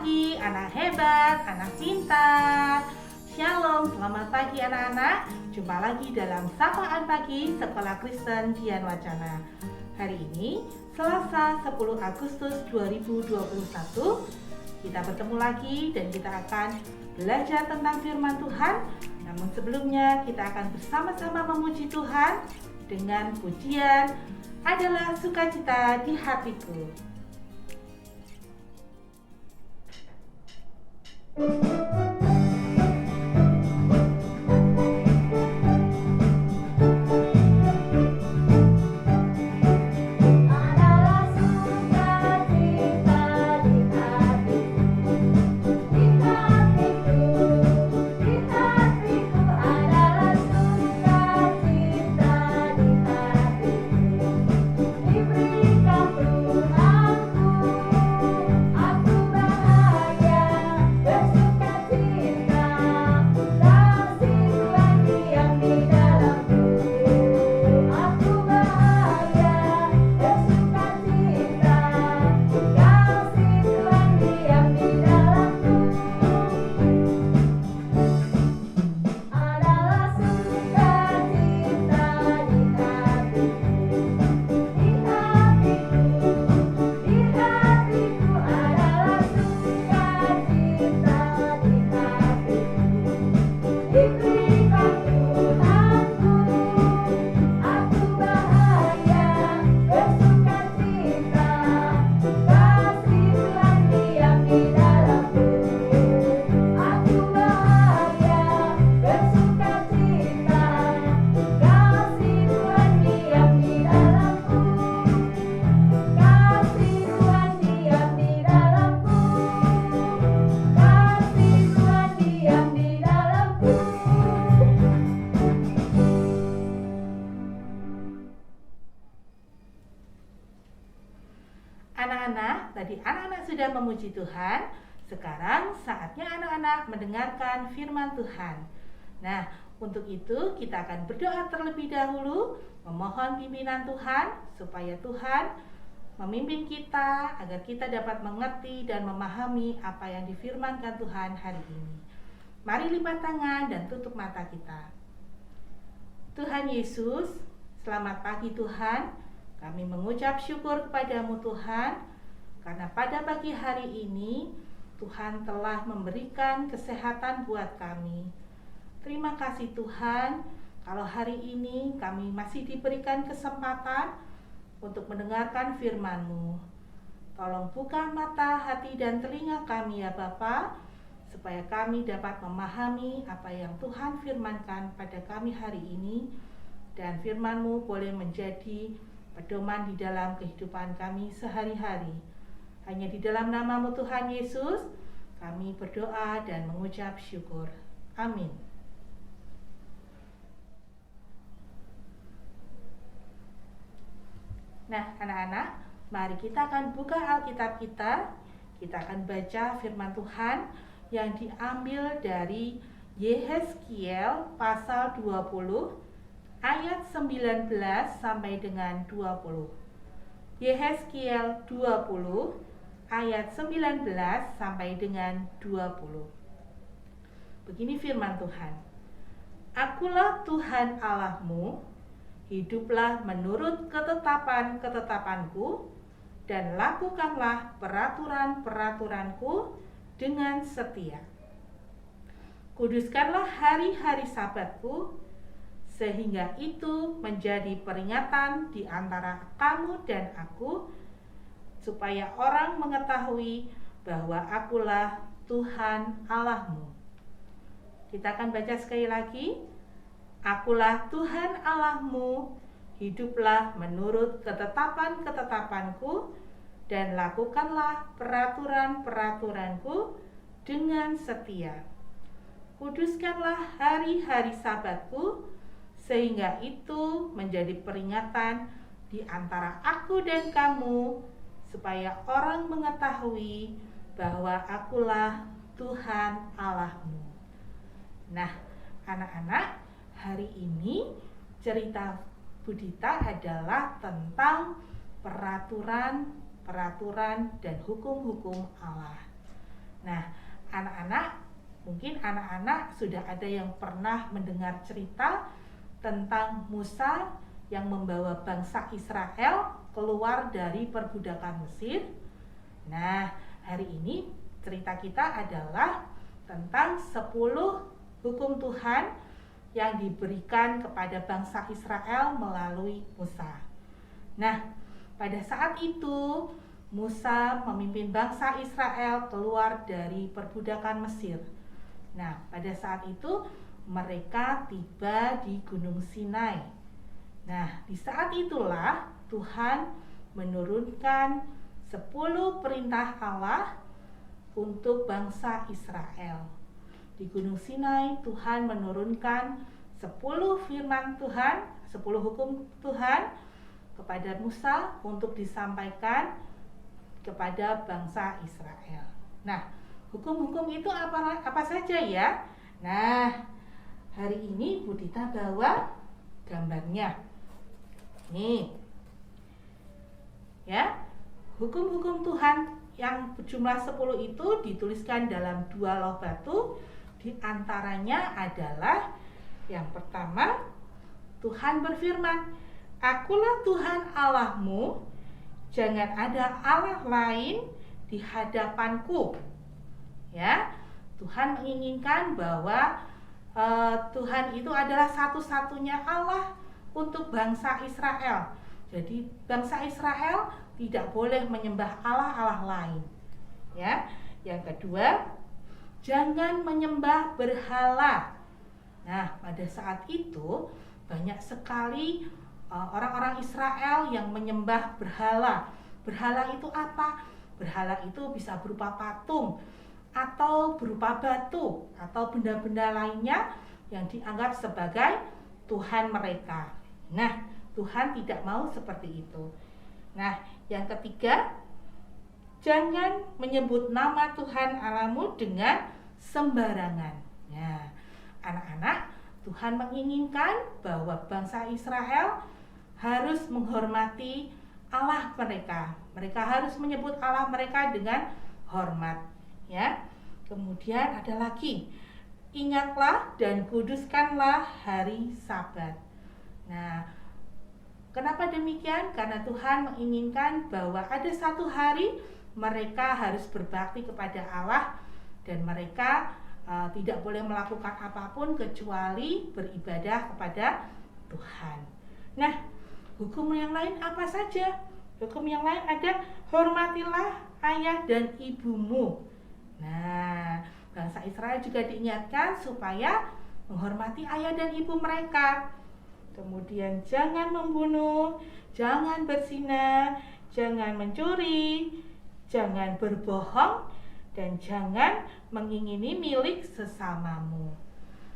pagi anak hebat, anak pintar. Shalom, selamat pagi anak-anak. Jumpa lagi dalam Sapaan Pagi Sekolah Kristen Dian Wacana. Hari ini Selasa 10 Agustus 2021. Kita bertemu lagi dan kita akan belajar tentang firman Tuhan. Namun sebelumnya kita akan bersama-sama memuji Tuhan dengan pujian Adalah Sukacita di Hatiku. Anak-anak, tadi anak-anak sudah memuji Tuhan. Sekarang saatnya anak-anak mendengarkan firman Tuhan. Nah, untuk itu kita akan berdoa terlebih dahulu, memohon pimpinan Tuhan supaya Tuhan memimpin kita agar kita dapat mengerti dan memahami apa yang difirmankan Tuhan hari ini. Mari lipat tangan dan tutup mata kita. Tuhan Yesus, selamat pagi Tuhan. Kami mengucap syukur kepadamu Tuhan, karena pada pagi hari ini Tuhan telah memberikan kesehatan buat kami. Terima kasih Tuhan, kalau hari ini kami masih diberikan kesempatan untuk mendengarkan firman-Mu. Tolong buka mata, hati, dan telinga kami ya Bapa, supaya kami dapat memahami apa yang Tuhan firmankan pada kami hari ini, dan firman-Mu boleh menjadi pedoman di dalam kehidupan kami sehari-hari. Hanya di dalam nama-Mu Tuhan Yesus, kami berdoa dan mengucap syukur. Amin. Nah, anak-anak, mari kita akan buka Alkitab kita. Kita akan baca firman Tuhan yang diambil dari Yehezkiel pasal 20 ayat 19 sampai dengan 20. Yehezkiel 20 ayat 19 sampai dengan 20. Begini firman Tuhan. Akulah Tuhan Allahmu, hiduplah menurut ketetapan-ketetapanku, dan lakukanlah peraturan-peraturanku dengan setia. Kuduskanlah hari-hari Sabatku, sehingga itu menjadi peringatan di antara kamu dan aku, supaya orang mengetahui bahwa akulah Tuhan Allahmu. Kita akan baca sekali lagi. Akulah Tuhan Allahmu, hiduplah menurut ketetapan-ketetapanku, dan lakukanlah peraturan-peraturanku dengan setia. Kuduskanlah hari-hari Sabatku, sehingga itu menjadi peringatan di antara aku dan kamu, supaya orang mengetahui bahwa akulah Tuhan Allahmu. Nah, anak-anak, hari ini cerita Budita adalah tentang peraturan dan hukum-hukum Allah. Nah, mungkin anak-anak sudah ada yang pernah mendengar cerita tentang Musa yang membawa bangsa Israel keluar dari perbudakan Mesir. Nah, hari ini cerita kita adalah tentang 10 hukum Tuhan yang diberikan kepada bangsa Israel melalui Musa. Nah, pada saat itu Musa memimpin bangsa Israel keluar dari perbudakan Mesir. Nah, pada saat itu mereka tiba di Gunung Sinai. Nah, di saat itulah Tuhan menurunkan 10 perintah Allah untuk bangsa Israel. Di Gunung Sinai Tuhan menurunkan 10 firman Tuhan, 10 hukum Tuhan kepada Musa untuk disampaikan kepada bangsa Israel. Nah, hukum-hukum itu apa saja ya? Nah, hari ini Bu Dita bawa gambarnya. Nih. Ya. Hukum-hukum Tuhan yang berjumlah 10 itu dituliskan dalam 2 loh batu. Di antaranya adalah yang pertama, Tuhan berfirman, "Akulah Tuhan Allahmu, jangan ada Allah lain di hadapanku." Ya, Tuhan menginginkan bahwa Tuhan itu adalah satu-satunya Allah untuk bangsa Israel. Jadi bangsa Israel tidak boleh menyembah Allah-Allah lain. Ya, yang kedua, jangan menyembah berhala. Nah, pada saat itu banyak sekali orang-orang Israel yang menyembah berhala. Berhala itu apa? Berhala itu bisa berupa patung atau berupa batu atau benda-benda lainnya yang dianggap sebagai Tuhan mereka. Nah, Tuhan tidak mau seperti itu. Nah, yang ketiga, jangan menyebut nama Tuhan Allahmu dengan sembarangan. Nah, anak-anak, Tuhan menginginkan bahwa bangsa Israel harus menghormati Allah mereka. Mereka harus menyebut Allah mereka dengan hormat. Ya. Kemudian ada lagi, ingatlah dan kuduskanlah hari Sabat. Nah, kenapa demikian? Karena Tuhan menginginkan bahwa ada satu hari mereka harus berbakti kepada Allah dan mereka tidak boleh melakukan apapun kecuali beribadah kepada Tuhan. Nah, hukum yang lain apa saja? Hukum yang lain ada, hormatilah ayah dan ibumu. Nah, bangsa Israel juga diingatkan supaya menghormati ayah dan ibu mereka. Kemudian jangan membunuh, jangan berzina, jangan mencuri, jangan berbohong, dan jangan mengingini milik sesamamu.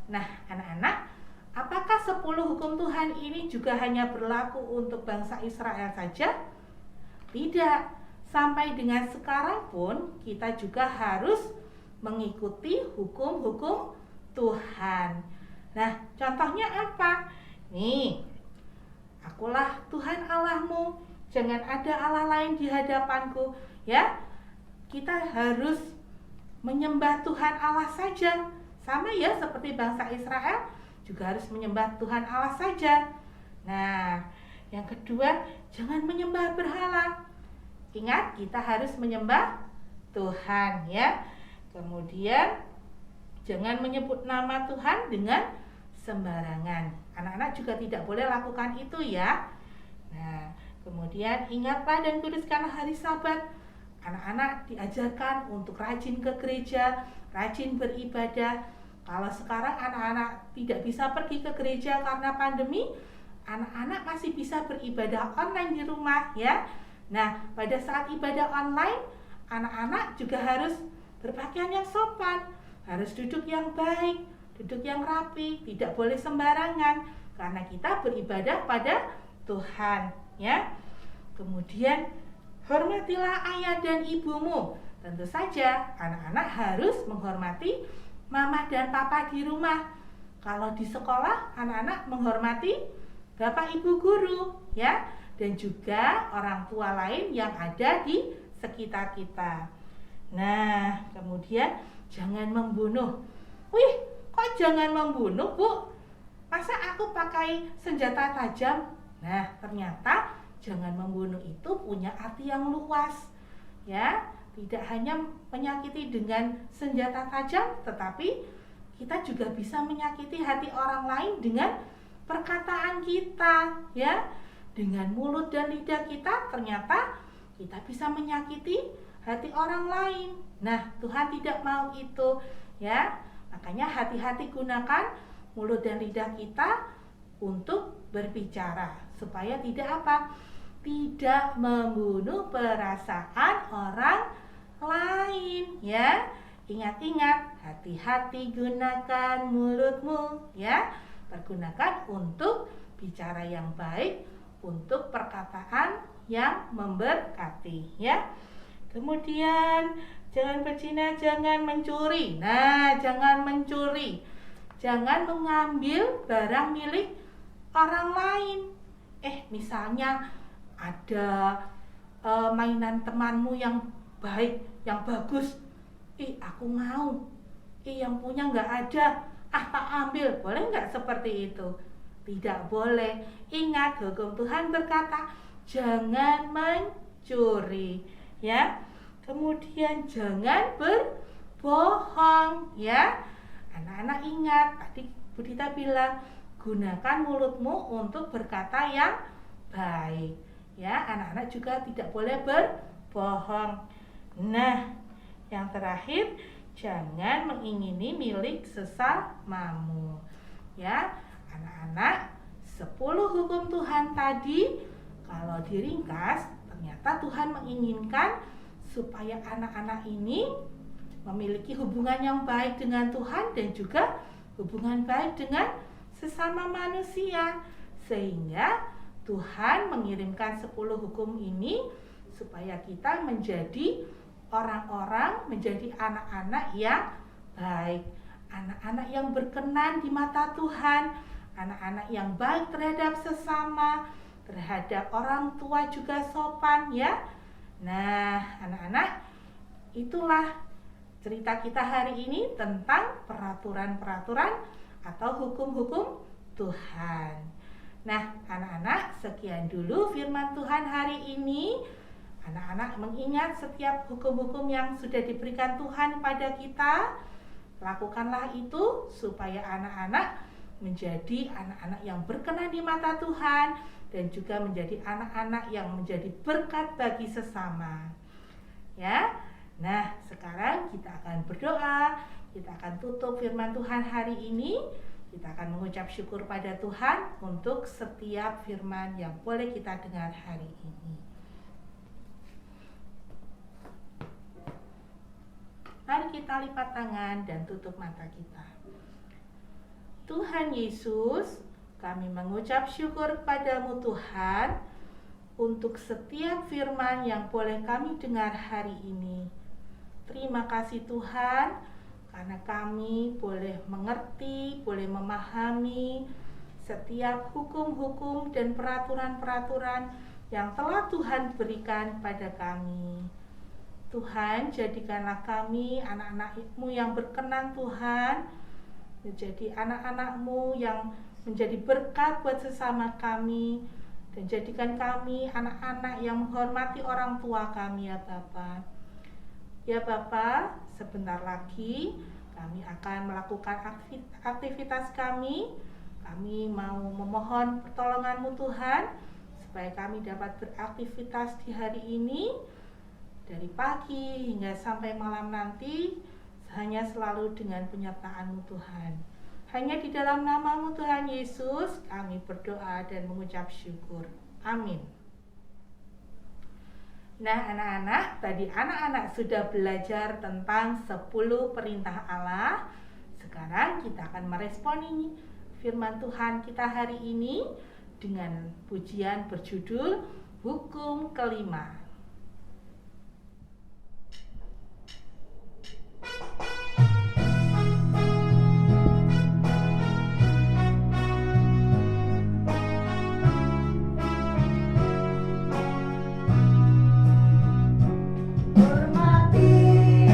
Nah, anak-anak, apakah 10 hukum Tuhan ini juga hanya berlaku untuk bangsa Israel saja? Tidak. Sampai dengan sekarang pun kita juga harus mengikuti hukum-hukum Tuhan. Nah, contohnya apa? Nih, akulah Tuhan Allahmu, jangan ada Allah lain di hadapanku. Ya, kita harus menyembah Tuhan Allah saja. Sama ya seperti bangsa Israel juga harus menyembah Tuhan Allah saja. Nah, yang kedua, jangan menyembah berhala. Ingat, kita harus menyembah Tuhan ya. Kemudian jangan menyebut nama Tuhan dengan sembarangan. Anak-anak juga tidak boleh lakukan itu ya. Nah, kemudian ingatlah dan kuduskanlah hari Sabat. Anak-anak diajarkan untuk rajin ke gereja, rajin beribadah. Kalau sekarang anak-anak tidak bisa pergi ke gereja karena pandemi, anak-anak masih bisa beribadah online di rumah ya. Nah, pada saat ibadah online, anak-anak juga harus berpakaian yang sopan, harus duduk yang baik, duduk yang rapi, tidak boleh sembarangan, karena kita beribadah pada Tuhan ya. Kemudian hormatilah ayah dan ibumu. Tentu saja anak-anak harus menghormati mama dan papa di rumah. Kalau di sekolah, anak-anak menghormati bapak ibu guru ya, dan juga orang tua lain yang ada di sekitar kita. Nah, kemudian jangan membunuh. Wih, kok jangan membunuh, Bu? Masa aku pakai senjata tajam? Nah, ternyata jangan membunuh itu punya arti yang luas. Ya, tidak hanya menyakiti dengan senjata tajam, tetapi kita juga bisa menyakiti hati orang lain dengan perkataan kita, ya. Dengan mulut dan lidah kita ternyata kita bisa menyakiti hati orang lain. Nah, Tuhan tidak mau itu, ya. Makanya hati-hati gunakan mulut dan lidah kita untuk berbicara supaya tidak apa? Tidak membunuh perasaan orang lain, ya. Ingat-ingat, hati-hati gunakan mulutmu, ya. Pergunakan untuk bicara yang baik, untuk perkataan yang memberkati, ya. Kemudian jangan berzina, jangan mencuri. Nah, jangan mencuri. Jangan mengambil barang milik orang lain. Misalnya ada mainan temanmu yang baik, yang bagus. Aku mau. Yang punya nggak ada. Tak ambil. Boleh nggak seperti itu? Tidak boleh. Ingat, hukum Tuhan berkata, jangan mencuri, ya. Kemudian jangan berbohong, ya. Anak-anak ingat, tadi Bu Dita bilang, gunakan mulutmu untuk berkata yang baik, ya. Anak-anak juga tidak boleh berbohong. Nah, yang terakhir, jangan mengingini milik sesamamu, ya. Anak-anak, 10 hukum Tuhan tadi kalau diringkas, ternyata Tuhan menginginkan supaya anak-anak ini memiliki hubungan yang baik dengan Tuhan dan juga hubungan baik dengan sesama manusia. Sehingga Tuhan mengirimkan 10 hukum ini supaya kita menjadi orang-orang, menjadi anak-anak yang baik, anak-anak yang berkenan di mata Tuhan, anak-anak yang baik terhadap sesama, terhadap orang tua juga sopan, ya. Nah, anak-anak, itulah cerita kita hari ini tentang peraturan-peraturan atau hukum-hukum Tuhan. Nah, anak-anak, sekian dulu firman Tuhan hari ini. Anak-anak mengingat setiap hukum-hukum yang sudah diberikan Tuhan pada kita. Lakukanlah itu supaya anak-anak menjadi anak-anak yang berkenan di mata Tuhan dan juga menjadi anak-anak yang menjadi berkat bagi sesama, ya. Nah, sekarang kita akan berdoa. Kita akan tutup firman Tuhan hari ini. Kita akan mengucap syukur pada Tuhan untuk setiap firman yang boleh kita dengar hari ini. Mari kita lipat tangan dan tutup mata kita. Tuhan Yesus, kami mengucap syukur kepadamu Tuhan untuk setiap firman yang boleh kami dengar hari ini. Terima kasih Tuhan, karena kami boleh mengerti, boleh memahami setiap hukum-hukum dan peraturan-peraturan yang telah Tuhan berikan pada kami. Tuhan, jadikanlah kami anak-anak-Mu yang berkenan Tuhan, menjadi anak-anak-Mu yang menjadi berkat buat sesama kami, dan jadikan kami anak-anak yang menghormati orang tua kami, ya Bapa. Ya Bapa, sebentar lagi kami akan melakukan aktivitas kami. Kami mau memohon pertolongan-Mu Tuhan, supaya kami dapat beraktivitas di hari ini, dari pagi hingga sampai malam nanti, hanya selalu dengan penyertaan-Mu Tuhan. Hanya di dalam nama-Mu Tuhan Yesus kami berdoa dan mengucap syukur. Amin. Nah, anak-anak, tadi anak-anak sudah belajar tentang 10 perintah Allah. Sekarang kita akan meresponi firman Tuhan kita hari ini dengan pujian berjudul Hukum Kelima. Hormati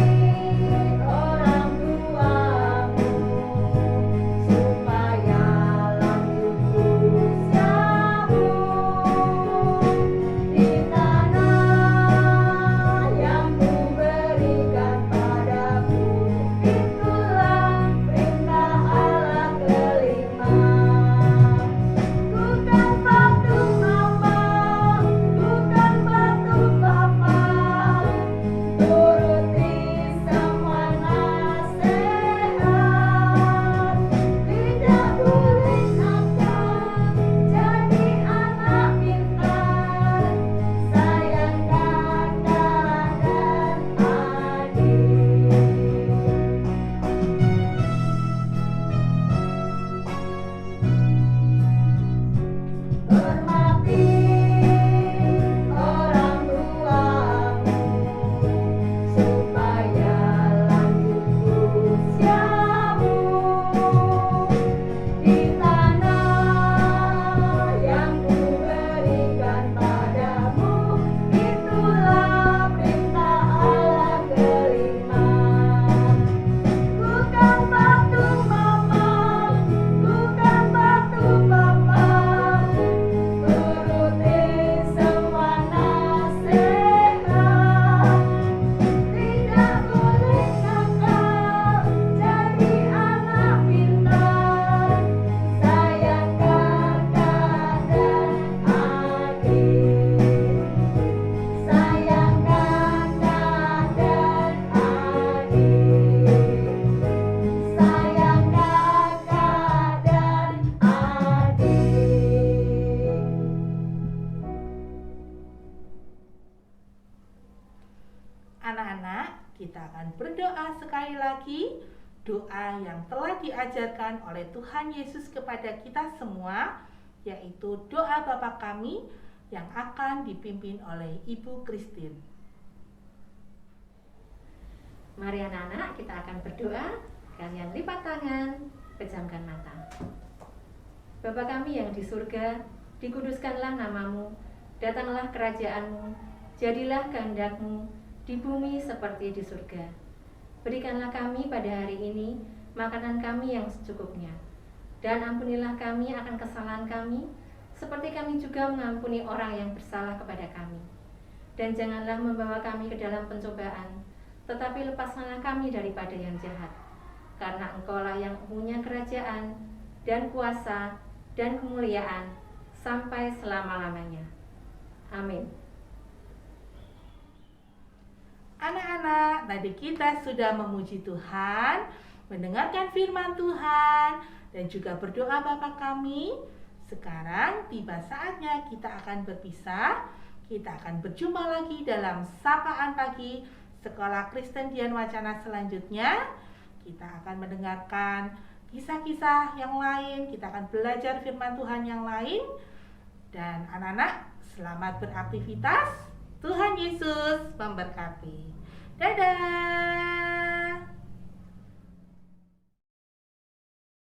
kita akan berdoa sekali lagi, doa yang telah diajarkan oleh Tuhan Yesus kepada kita semua, yaitu doa Bapa kami yang akan dipimpin oleh Ibu Christine. Mari anak-anak, kita akan berdoa. Kalian lipat tangan, pejamkan mata. Bapa kami yang di surga, dikuduskanlah namamu, datanglah kerajaanmu, jadilah kehendak-mu di bumi seperti di surga. Berikanlah kami pada hari ini makanan kami yang secukupnya, dan ampunilah kami akan kesalahan kami, seperti kami juga mengampuni orang yang bersalah kepada kami. Dan janganlah membawa kami ke dalam pencobaan, tetapi lepaskanlah kami daripada yang jahat. Karena Engkaulah yang punya kerajaan, dan kuasa, dan kemuliaan, sampai selama-lamanya. Amin. Anak-anak, tadi kita sudah memuji Tuhan, mendengarkan firman Tuhan, dan juga berdoa Bapa kami. Sekarang tiba saatnya kita akan berpisah. Kita akan berjumpa lagi dalam Sapaan Pagi Sekolah Kristen Dian Wacana selanjutnya. Kita akan mendengarkan kisah-kisah yang lain, kita akan belajar firman Tuhan yang lain. Dan anak-anak, selamat beraktivitas. Tuhan Yesus memberkati. Dadah.